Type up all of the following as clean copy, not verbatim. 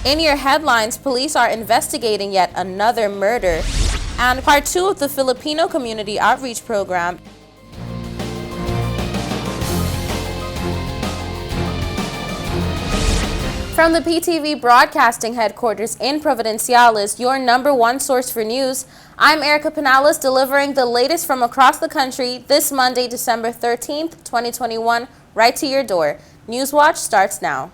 In your headlines, police are investigating yet another murder. And part 2 of the Filipino Community Outreach Program. From the PTV Broadcasting Headquarters in Providenciales, your number one source for news, I'm Erica Pinales delivering the latest from across the country this Monday, December 13th, 2021, right to your door. Newswatch starts now.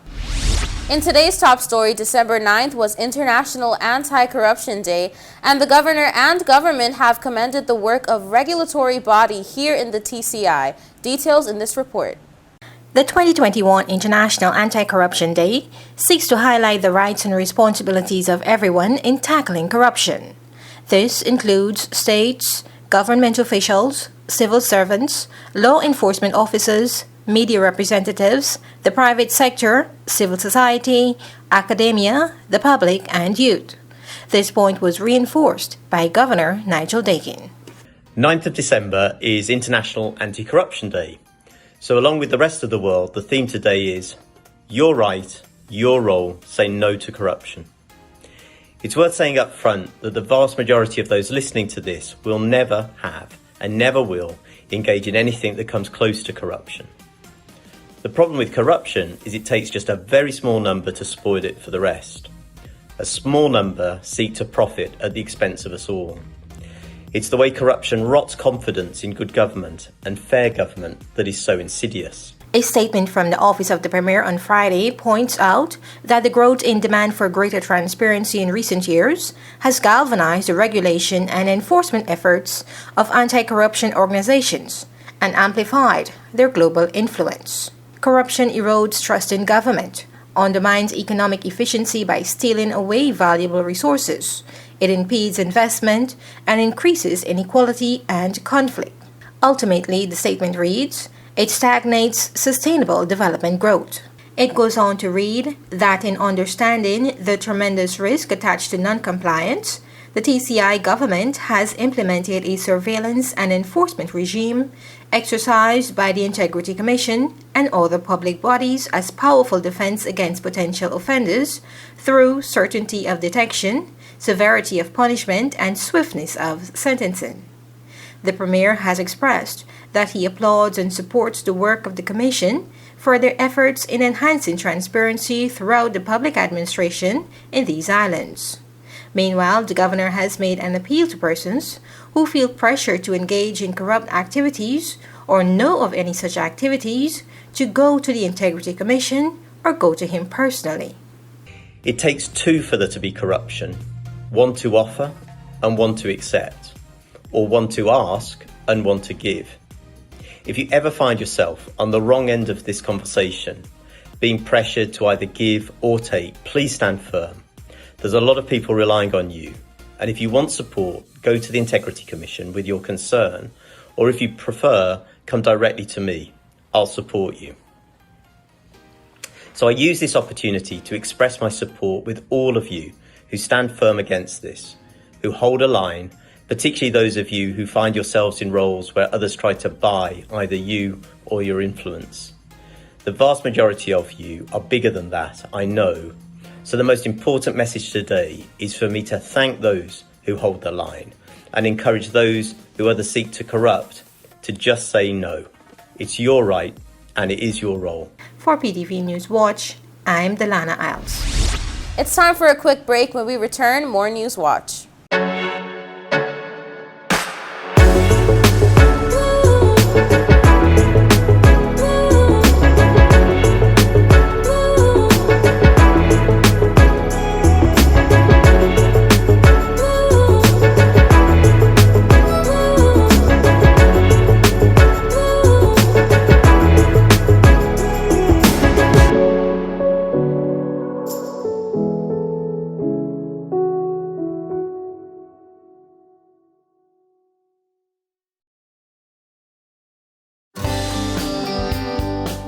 In today's top story, December 9th was International Anti-Corruption Day, and the governor and government have commended the work of regulatory body here in the TCI. Details in this report. The 2021 International Anti-Corruption Day seeks to highlight the rights and responsibilities of everyone in tackling corruption. This includes states, government officials, civil servants, law enforcement officers, media representatives, the private sector, civil society, academia, the public, and youth. This point was reinforced by Governor Nigel Dakin. 9th of December is International Anti-Corruption Day. So along with the rest of the world, the theme today is your right, your role, say no to corruption. It's worth saying up front that the vast majority of those listening to this will never have and never will engage in anything that comes close to corruption. The problem with corruption is it takes just a very small number to spoil it for the rest. A small number seek to profit at the expense of us all. It's the way corruption rots confidence in good government and fair government that is so insidious. A statement from the Office of the Premier on Friday points out that the growth in demand for greater transparency in recent years has galvanized the regulation and enforcement efforts of anti-corruption organizations and amplified their global influence. Corruption erodes trust in government, undermines economic efficiency by stealing away valuable resources. It impedes investment and increases inequality and conflict. Ultimately, the statement reads, it stagnates sustainable development growth. It goes on to read that in understanding the tremendous risk attached to non-compliance, the TCI government has implemented a surveillance and enforcement regime exercised by the Integrity Commission and other public bodies as powerful defense against potential offenders through certainty of detection, severity of punishment, and swiftness of sentencing. The Premier has expressed that he applauds and supports the work of the Commission for their efforts in enhancing transparency throughout the public administration in these islands. Meanwhile, the governor has made an appeal to persons who feel pressure to engage in corrupt activities or know of any such activities to go to the Integrity Commission or go to him personally. It takes two for there to be corruption, one to offer and one to accept, or one to ask and one to give. If you ever find yourself on the wrong end of this conversation, being pressured to either give or take, please stand firm. There's a lot of people relying on you, and if you want support, go to the Integrity Commission with your concern, or if you prefer, come directly to me. I'll support you. So I use this opportunity to express my support with all of you who stand firm against this, who hold a line, particularly those of you who find yourselves in roles where others try to buy either you or your influence. The vast majority of you are bigger than that, I know. So the most important message today is for me to thank those who hold the line and encourage those who others seek to corrupt to just say no. It's your right and it is your role. For PTV News Watch, I'm Delana Isles. It's time for a quick break. When we return, more News Watch.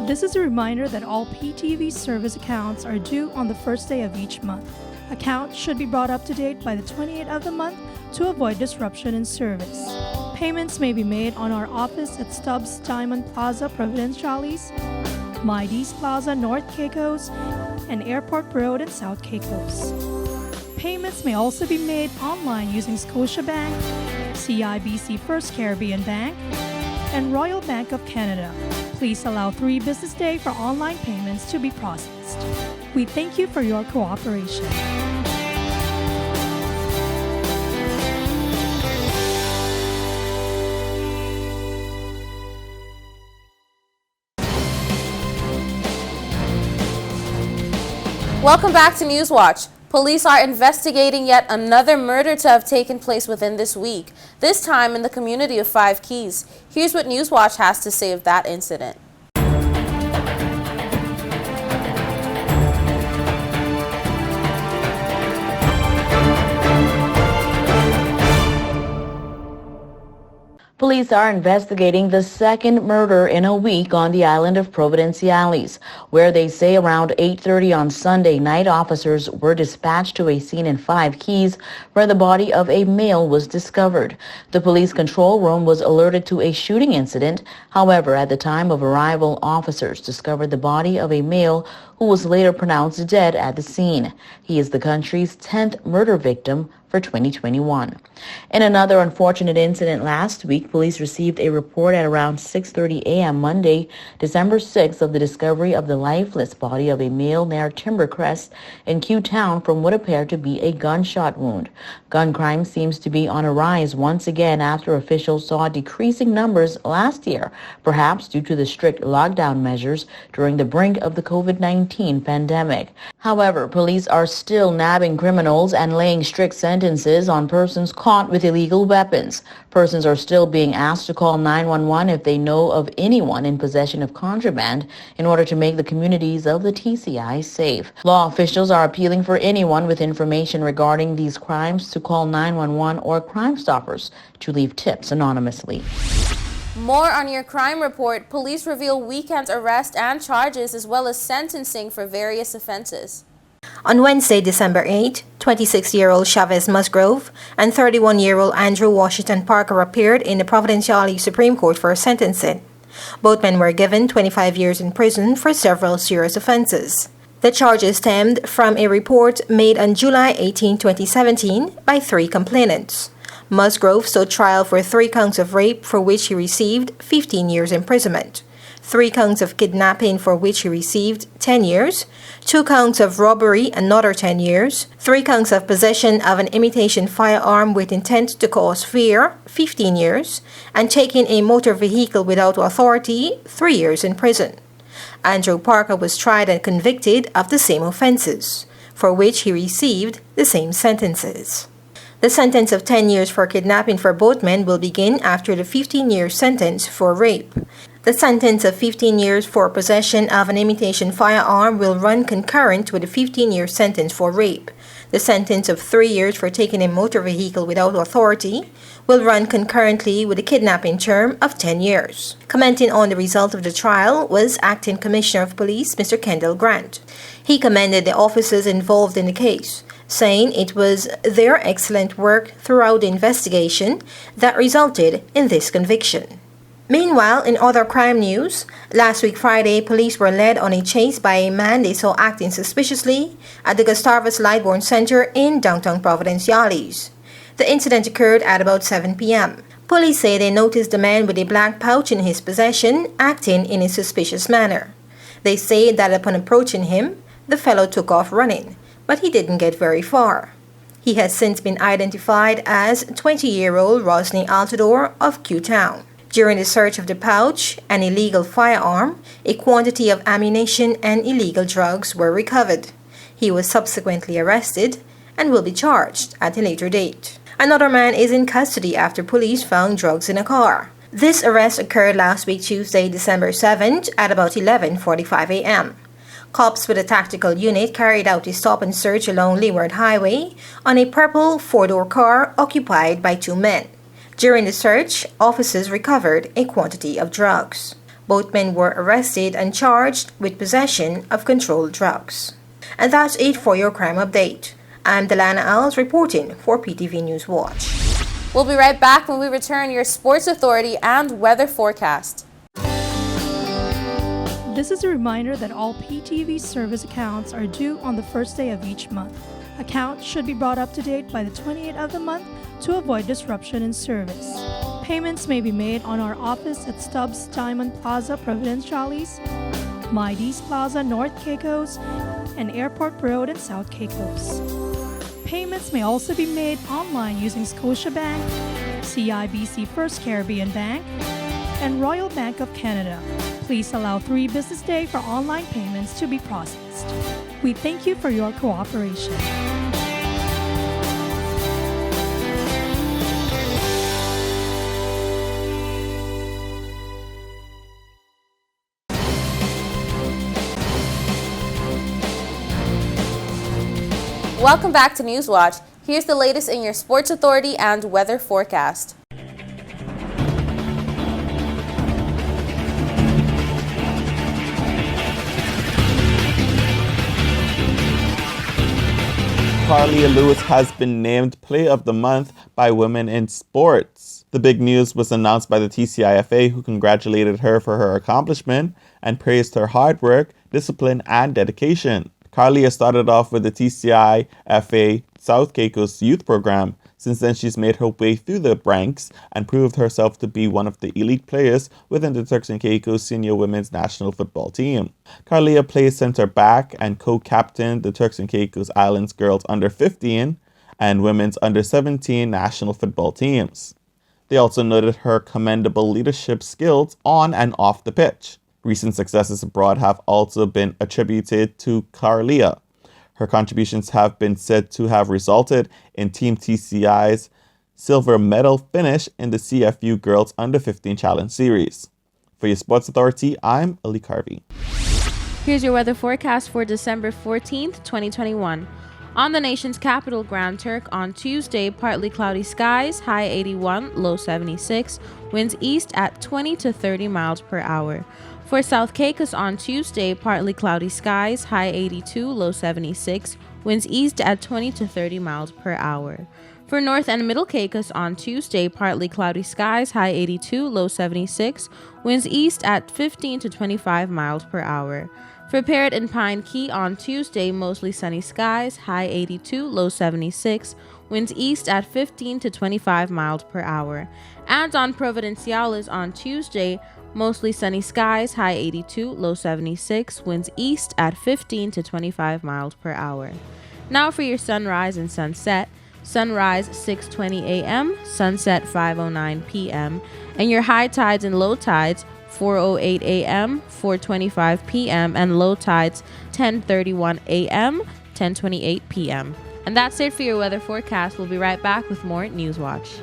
This is a reminder that all PTV service accounts are due on the first day of each month. Accounts should be brought up to date by the 28th of the month to avoid disruption in service. Payments may be made on our office at Stubbs Diamond Plaza, Providenciales, Mides Plaza, North Caicos, and Airport Road in South Caicos. Payments may also be made online using Scotiabank, CIBC First Caribbean Bank, and Royal Bank of Canada. Please allow 3 business days for online payments to be processed. We thank you for your cooperation. Welcome back to Newswatch. Police are investigating yet another murder to have taken place within this week, this time in the community of Five Keys. Here's what Newswatch has to say of that incident. Police are investigating the second murder in a week on the island of Providenciales, where they say around 8:30 on Sunday night, officers were dispatched to a scene in Five Keys where the body of a male was discovered. The police control room was alerted to a shooting incident. However, at the time of arrival, officers discovered the body of a male who was later pronounced dead at the scene. He is the country's 10th murder victim for 2021. In another unfortunate incident last week, police received a report at around 6:30 a.m. Monday, December 6th, of the discovery of the lifeless body of a male near Timbercrest in Q Town from what appeared to be a gunshot wound. Gun crime seems to be on a rise once again after officials saw decreasing numbers last year, perhaps due to the strict lockdown measures during the brink of the COVID-19 pandemic. However, police are still nabbing criminals and laying strict sentences on persons caught with illegal weapons. Persons are still being asked to call 911 if they know of anyone in possession of contraband in order to make the communities of the TCI safe. Law officials are appealing for anyone with information regarding these crimes to call 911 or Crime Stoppers to leave tips anonymously. More on your crime report. Police reveal weekend arrest and charges as well as sentencing for various offenses. On Wednesday, December 8, 26-year-old Chavez Musgrove and 31-year-old Andrew Washington Parker appeared in the Providenciales Supreme Court for sentencing. Both men were given 25 years in prison for several serious offenses. The charges stemmed from a report made on July 18, 2017 by 3 complainants. Musgrove stood trial for 3 counts of rape for which he received 15 years imprisonment, 3 counts of kidnapping for which he received 10 years, 2 counts of robbery, another 10 years, 3 counts of possession of an imitation firearm with intent to cause fear, 15 years, and taking a motor vehicle without authority, 3 years in prison. Andrew Parker was tried and convicted of the same offenses, for which he received the same sentences. The sentence of 10 years for kidnapping for both men will begin after the 15-year sentence for rape. The sentence of 15 years for possession of an imitation firearm will run concurrent with the 15-year sentence for rape. The sentence of 3 years for taking a motor vehicle without authority will run concurrently with the kidnapping term of 10 years. Commenting on the result of the trial was Acting Commissioner of Police, Mr. Kendall Grant. He commended the officers involved in the case, saying it was their excellent work throughout the investigation that resulted in this conviction. Meanwhile, in other crime news, last week Friday, police were led on a chase by a man they saw acting suspiciously at the Gustavus Lightbourne Center in downtown Providenciales. The incident occurred at about 7 p.m. Police say they noticed the man with a black pouch in his possession acting in a suspicious manner. They say that upon approaching him, the fellow took off running, but he didn't get very far. He has since been identified as 20-year-old Rosny Altador of Q Town. During the search of the pouch, an illegal firearm, a quantity of ammunition, and illegal drugs were recovered. He was subsequently arrested and will be charged at a later date. Another man is in custody after police found drugs in a car. This arrest occurred last week Tuesday, December 7th at about 11:45 a.m. Cops with a tactical unit carried out a stop and search along Leeward Highway on a purple 4-door car occupied by 2 men. During the search, officers recovered a quantity of drugs. Both men were arrested and charged with possession of controlled drugs. And that's it for your crime update. I'm Delana Alves reporting for PTV News Watch. We'll be right back when we return your sports authority and weather forecast. This is a reminder that all PTV service accounts are due on the first day of each month. Accounts should be brought up to date by the 28th of the month to avoid disruption in service. Payments may be made on our office at Stubbs Diamond Plaza, Providenciales, Mides Plaza, North Caicos, and Airport Road in South Caicos. Payments may also be made online using Scotiabank, CIBC First Caribbean Bank, and Royal Bank of Canada. Please allow 3 business days for online payments to be processed. We thank you for your cooperation. Welcome back to Newswatch. Here's the latest in your sports authority and weather forecast. Carlia Lewis has been named Player of the Month by Women in Sports. The big news was announced by the TCIFA, who congratulated her for her accomplishment and praised her hard work, discipline, and dedication. Carlia started off with the TCIFA South Caicos Youth Program. Since then, she's made her way through the ranks and proved herself to be one of the elite players within the Turks and Caicos senior women's national football team. Carlia plays center back and co-captained the Turks and Caicos Islands girls under 15 and women's under 17 national football teams. They also noted her commendable leadership skills on and off the pitch. Recent successes abroad have also been attributed to Carlia. Her contributions have been said to have resulted in Team TCI's silver medal finish in the CFU Girls Under 15 Challenge Series. For your Sports Authority, I'm Ali Carvey. Here's your weather forecast for December 14th, 2021. On the nation's capital, Grand Turk, on Tuesday, partly cloudy skies, high 81, low 76, winds east at 20 to 30 miles per hour. For South Caicos on Tuesday, partly cloudy skies, high 82, low 76, winds east at 20 to 30 miles per hour. For North and Middle Caicos on Tuesday, partly cloudy skies, high 82, low 76, winds east at 15 to 25 miles per hour. For Parrot and Pine Key on Tuesday, mostly sunny skies, high 82, low 76, winds east at 15 to 25 miles per hour. And on Providenciales on Tuesday, mostly sunny skies, high 82, low 76, winds east at 15 to 25 miles per hour. Now for your sunrise and sunset. Sunrise 6:20 a.m., sunset 5:09 p.m., and your high tides and low tides 4:08 a.m., 4:25 p.m., and low tides 10:31 a.m., 10:28 p.m. And that's it for your weather forecast. We'll be right back with more Newswatch.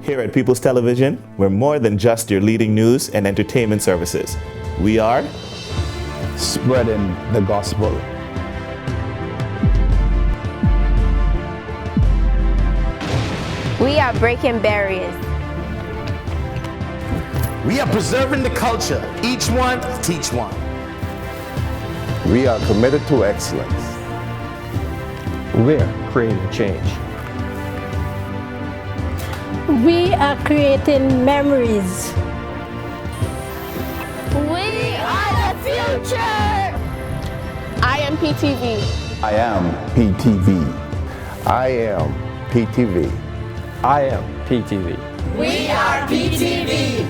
Here at People's Television, we're more than just your leading news and entertainment services. We are spreading the gospel. We are breaking barriers. We are preserving the culture. Each one, teach one. We are committed to excellence. We're creating change. We are creating memories. We are the future. I am PTV. I am PTV. I am PTV. I am PTV. We are PTV.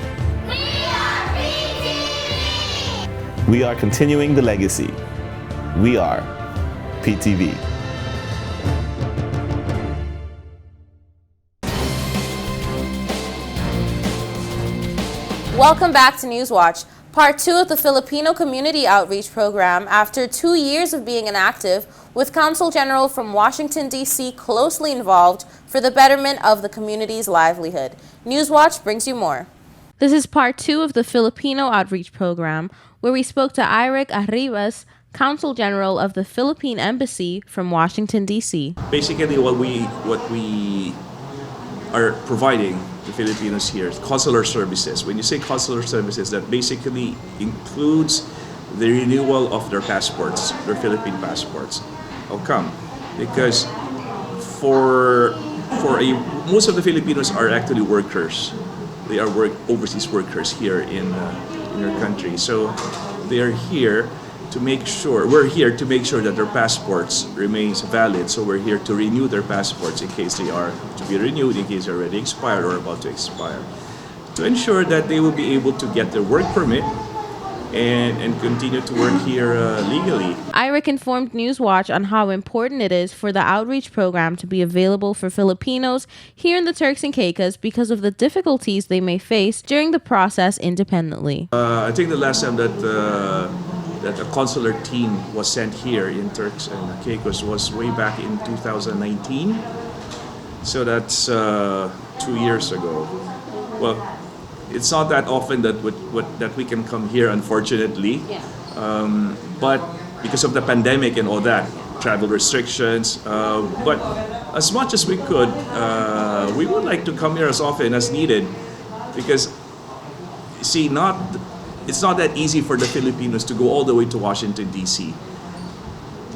We are continuing the legacy. We are PTV. Welcome back to Newswatch. Part 2 of the Filipino Community Outreach Program after 2 years of being inactive, with Consul General from Washington, D.C. closely involved for the betterment of the community's livelihood. Newswatch brings you more. This is part 2 of the Filipino Outreach Program, where we spoke to Eric Arribas, Consul General of the Philippine Embassy from Washington, D.C. Basically, what we are providing the Filipinos here is consular services. When you say consular services, that basically includes the renewal of their passports, their Philippine passports. How come? Because most of the Filipinos are actually workers. They are overseas workers here in our country. So they are here to make sure, we're here to make sure that their passports remains valid. So we're here to renew their passports in case they are to be renewed, in case they're already expired or about to expire, to ensure that they will be able to get their work permit and continue to work here legally. Eric informed Newswatch on how important it is for the outreach program to be available for Filipinos here in the Turks and Caicos because of the difficulties they may face during the process independently. I think the last time that a consular team was sent here in Turks and Caicos was way back in 2019. So that's 2 years ago. Well, it's not that often that we can come here, unfortunately. Yeah. But because of the pandemic and all that, travel restrictions. But as much as we could, we would like to come here as often as needed, because see, it's not that easy for the Filipinos to go all the way to Washington, D.C.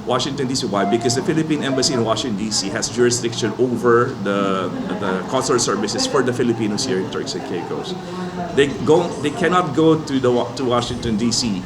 Washington, D.C. Why? Because the Philippine Embassy in Washington, D.C. has jurisdiction over the consular services for the Filipinos here in Turks and Caicos. They cannot go to Washington, D.C.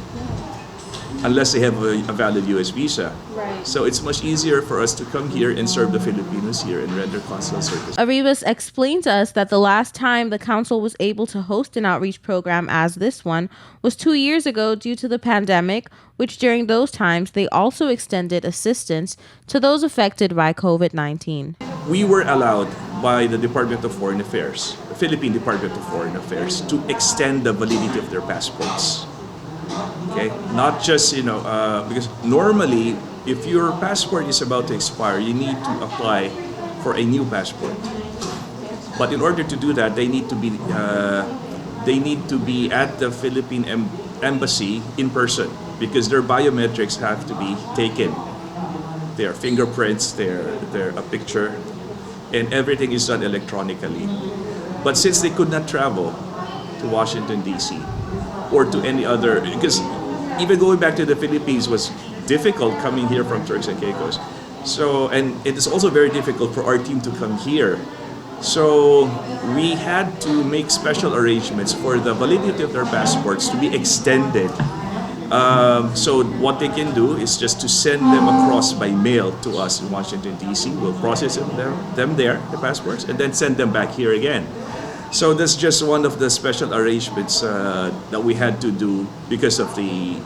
unless they have a valid U.S. visa. Right. So it's much easier for us to come here and serve the Filipinos here and render consular service. Arribas explained to us that the last time the council was able to host an outreach program as this one was 2 years ago due to the pandemic, which during those times they also extended assistance to those affected by COVID-19. We were allowed by the Department of Foreign Affairs, the Philippine Department of Foreign Affairs, to extend the validity of their passports. Okay, not just, because normally if your passport is about to expire, you need to apply for a new passport. But in order to do that, they need to be at the Philippine Embassy in person, because their biometrics have to be taken. Their fingerprints, their a picture, and everything is done electronically. But since they could not travel to Washington, D.C. or to any other, because even going back to the Philippines was difficult coming here from Turks and Caicos. So, and it is also very difficult for our team to come here. So we had to make special arrangements for the validity of their passports to be extended. So what they can do is just to send them across by mail to us in Washington, D.C. We'll process them there, the passports, and then send them back here again. So that's just one of the special arrangements that we had to do because of the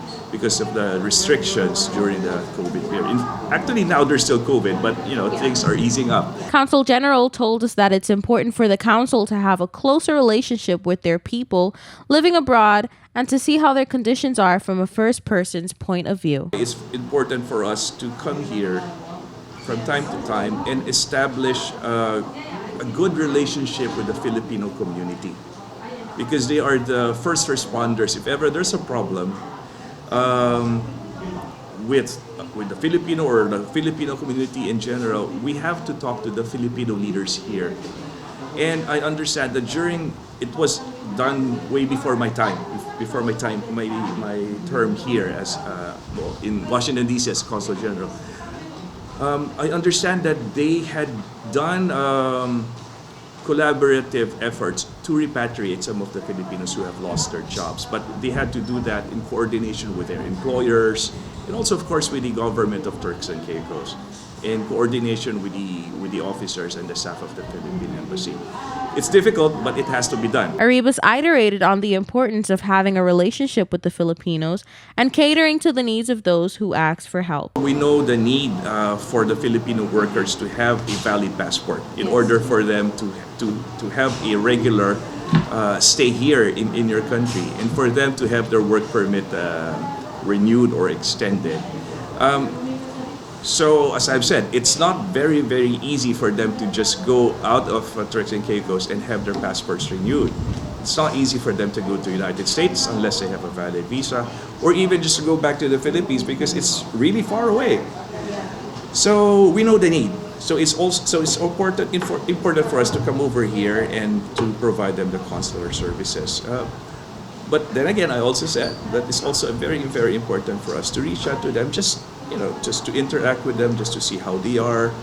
restrictions during the COVID period. Actually, now there's still COVID, but things are easing up. Consul General told us that it's important for the council to have a closer relationship with their people living abroad and to see how their conditions are from a first person's point of view. It's important for us to come here from time to time and establish a good relationship with the Filipino community, because they are the first responders. If ever there's a problem with the Filipino or the Filipino community in general, we have to talk to the Filipino leaders here. And I understand that it was done way before my time, my term here as in Washington, D.C. as Consul General. I understand that they had done collaborative efforts to repatriate some of the Filipinos who have lost their jobs, but they had to do that in coordination with their employers and also, of course, with the government of Turks and Caicos, in coordination with the officers and the staff of the Philippine Embassy. It's difficult, but it has to be done. Arribas iterated on the importance of having a relationship with the Filipinos and catering to the needs of those who ask for help. We know the need for the Filipino workers to have a valid passport in order for them to have a regular stay here in your country, and for them to have their work permit renewed or extended. So as I've said, it's not very, very easy for them to just go out of Turks and Caicos and have their passports renewed. It's not easy for them to go to the United States unless they have a valid visa, or even just to go back to the Philippines because it's really far away. So we know the need. So it's important for us to come over here and to provide them the consular services. But then again, I also said that it's also very, very important for us to reach out to them, just to interact with them, just to see how they are,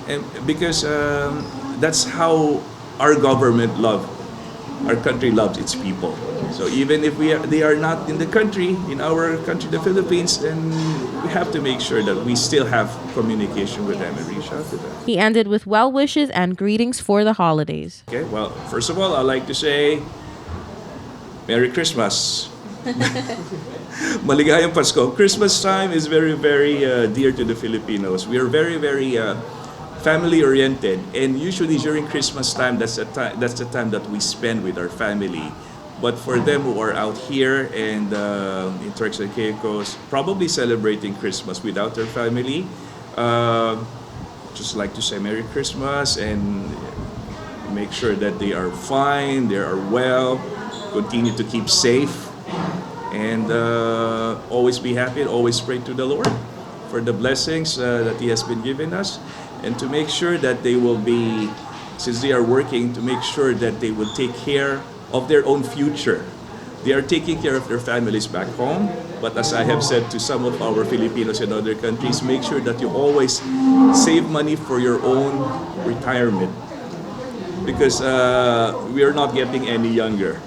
and because that's how our country loves its people. So even if they are not in the country, in our country, the Philippines, then we have to make sure that we still have communication with them and reach out to them. He ended with well wishes and greetings for the holidays. Okay, well, first of all, I'd like to say Merry Christmas. Maligayang Pasko. Christmas time is very, very dear to the Filipinos. We are very, very family-oriented, and usually during Christmas time, that's the time that we spend with our family. But for them who are out here and in Turks and Caicos, probably celebrating Christmas without their family, just like to say Merry Christmas and make sure that they are fine, they are well, continue to keep safe, and always be happy and always pray to the Lord for the blessings that He has been giving us, and to make sure that they will be, since they are working, to make sure that they will take care of their own future. They are taking care of their families back home, but as I have said to some of our Filipinos in other countries, make sure that you always save money for your own retirement, because we are not getting any younger.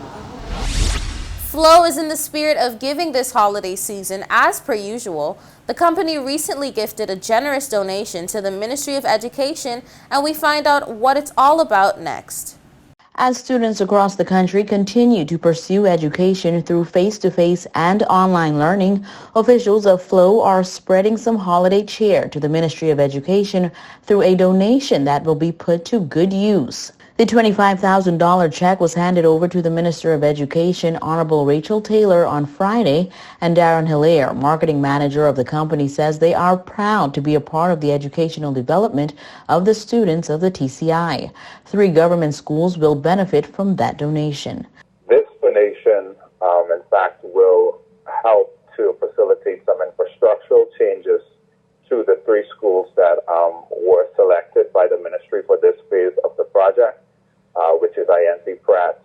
Flow is in the spirit of giving this holiday season. As per usual, the company recently gifted a generous donation to the Ministry of Education, and we find out what it's all about next. As students across the country continue to pursue education through face-to-face and online learning, officials of Flow are spreading some holiday cheer to the Ministry of Education through a donation that will be put to good use. The $25,000 check was handed over to the Minister of Education, Honorable Rachel Taylor, on Friday, and Darren Hilaire, marketing manager of the company, says they are proud to be a part of the educational development of the students of the TCI. 3 government schools will benefit from that donation. This donation, in fact, will help to facilitate some infrastructural changes to the 3 schools that were selected by the ministry for this phase of the project, which is INT Pratt,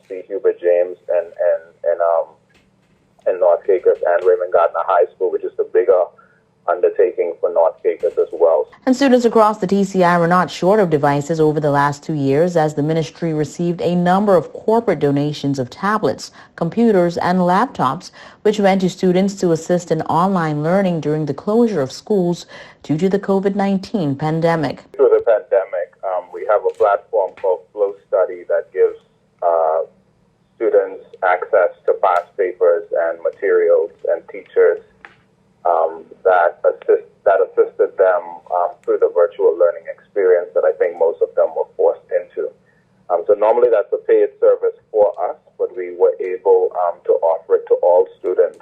C. Hubert James, and North Caicos, and Raymond Gardner High School, which is the bigger undertaking for North Caicos as well. And students across the TCI were not short of devices over the last 2 years, as the ministry received a number of corporate donations of tablets, computers, and laptops, which went to students to assist in online learning during the closure of schools due to the COVID-19 pandemic. Through the pandemic, we have a platform called Flow Study that gives students access to past papers and materials and teachers that assisted them through the virtual learning experience that I think most of them were forced into. So normally that's a paid service for us, but we were able to offer it to all students,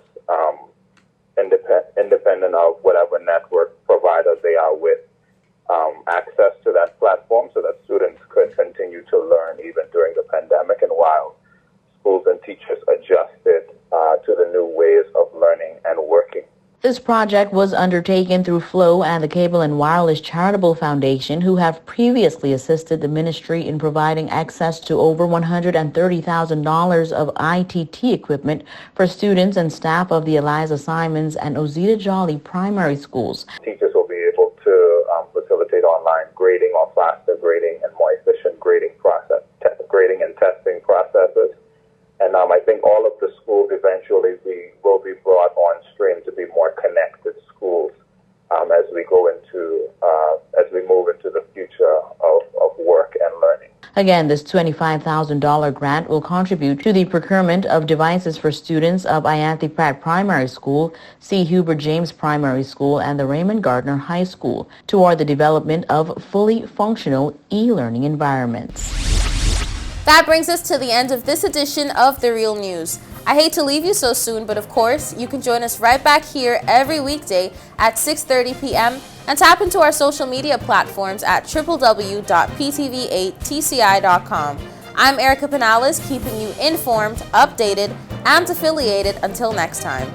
independent of whatever network provider they are with, access to that platform so that students could continue to learn even during the pandemic and while schools and teachers adjusted to the new ways of learning and working. This project was undertaken through Flow and the Cable and Wireless Charitable Foundation, who have previously assisted the ministry in providing access to over $130,000 of ITT equipment for students and staff of the Eliza Simons and Ozita Jolly primary schools. Teachers will be able to facilitate online grading or faster grading and more efficient grading and testing processes. And I think all of the schools eventually will be brought on stream to be more connected schools as we move into the future of work and learning. Again, this $25,000 grant will contribute to the procurement of devices for students of Ianthe Pratt Primary School, C. Hubert James Primary School, and the Raymond Gardner High School toward the development of fully functional e-learning environments. That brings us to the end of this edition of The Real News. I hate to leave you so soon, but of course, you can join us right back here every weekday at 6:30 p.m. and tap into our social media platforms at www.ptv8tci.com. I'm Erica Penales, keeping you informed, updated, and affiliated until next time.